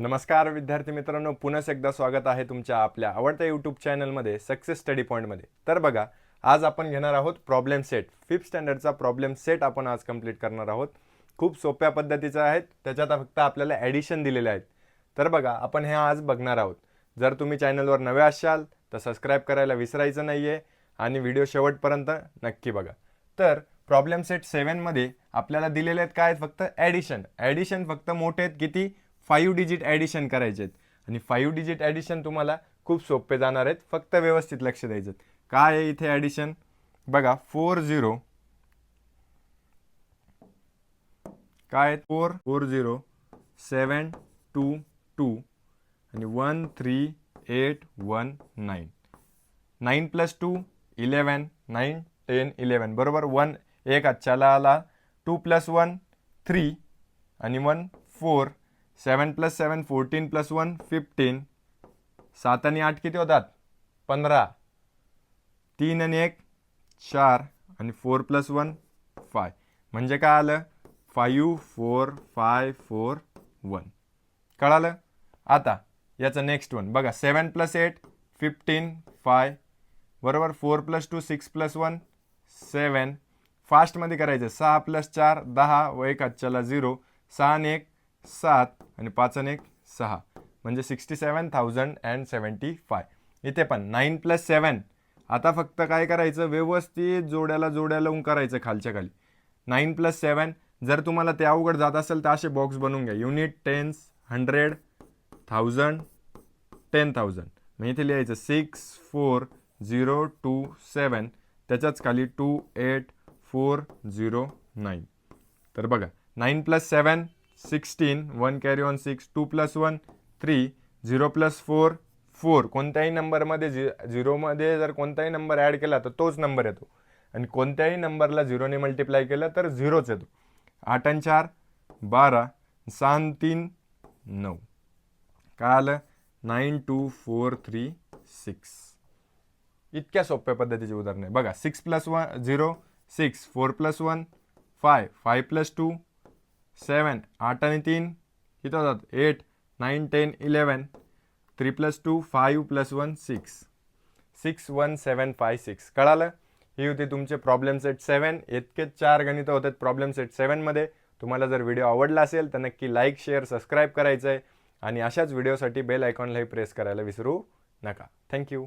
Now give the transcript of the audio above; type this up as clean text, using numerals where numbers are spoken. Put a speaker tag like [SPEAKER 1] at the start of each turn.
[SPEAKER 1] नमस्कार विद्यार्थी मित्रांनो, पुन्हा एकदा स्वागत आहे तुमच्या आपल्या आवडत्या यूट्यूब चॅनलमध्ये सक्सेस स्टडी पॉईंटमध्ये. तर बघा, आज आपण घेणार आहोत प्रॉब्लेम सेट. 5th स्टँडर्डचा प्रॉब्लेम सेट आपण आज कंप्लीट करणार आहोत. खूप सोप्या पद्धतीचा आहे. त्याच्यात फक्त आपल्याला ॲडिशन दिलेले आहेत. तर बघा, आपण हे आज बघणार आहोत. जर तुम्ही चॅनलवर नवे असाल तर सबस्क्राईब करायला विसरायचं नाही आहे आणि व्हिडिओ शेवटपर्यंत नक्की बघा. तर प्रॉब्लेम सेट 7 मध्ये आपल्याला दिलेले आहेत काय? फक्त ॲडिशन फक्त मोठे आहेत. किती? 5 डिजिट ॲडिशन करायचे आहेत आणि 5 डिजिट ॲडिशन तुम्हाला खूप सोपे जाणार आहेत. फक्त व्यवस्थित लक्ष द्यायचं. काय आहे इथे ॲडिशन? बघा, 40 काय 440 722 आणि 13819. 9 + 2 11 9 10 11 बरोबर. 1 एक आजच्याला आला. 2 + 1 3 आणि 1 4. 7 + 7 14 + 1 15. 7 आणि 8 किती होतात? 15. 3 आणि 1 4 आणि 4 + 1 5. म्हणजे काय आलं? 5 4 5 4 1. कळालं? आता याचं नेक्स्ट वन बघा. 7 + 8 15 5 बरोबर. 4 + 2 6 + 1 7. फास्टमध्ये करायचं. 6 + 4 10 व 1 आजच्याला 0. 6 आणि 1 7 आणि 5 आणि 1 6 म्हणजे 67,075. इथे पण 9 + 7. आता फक्त काय करायचं? व्यवस्थित जोड्याला लावून करायचं खालच्या खाली. 9 + 7. जर तुम्हाला ते अवघड जात असेल तर असे बॉक्स बनवून घ्या. Unit, tens, 100, 1000, 10,000. मग इथे लिहायचं 64027. त्याच्याच खाली 28409. तर बघा, 9 + 7 16. 1 कॅरी ऑन 6. 2 + 1 3. 0 + 4 4. कोणत्याही नंबरमध्ये 0मध्ये जर कोणताही नंबर ॲड केला तर तोच नंबर येतो आणि कोणत्याही नंबरला 0ने मल्टिप्लाय केलं तर 0च येतो. 8 आणि 4 12. 6 आणि 3 9. काय आलं? 92436. इतक्या सोप्या पद्धतीची उदाहरणे बघा. 6 + 0 6. 4 + 1 5. 5 + 2 7. 8 आणि 3 किती होतात? 8 9 10 11. 3 + 2 5 + 1 6. 61756. कळालं? ही होती तुमचे प्रॉब्लेम सेट 7. इतकेच 4 गणितं होतात प्रॉब्लेम सेट 7 मध्ये. तुम्हाला जर व्हिडिओ आवडला असेल तर नक्की लाईक शेअर सबस्क्राईब करायचं आहे आणि अशाच व्हिडिओसाठी बेल आयकॉनलाही प्रेस करायला विसरू नका. थँक्यू.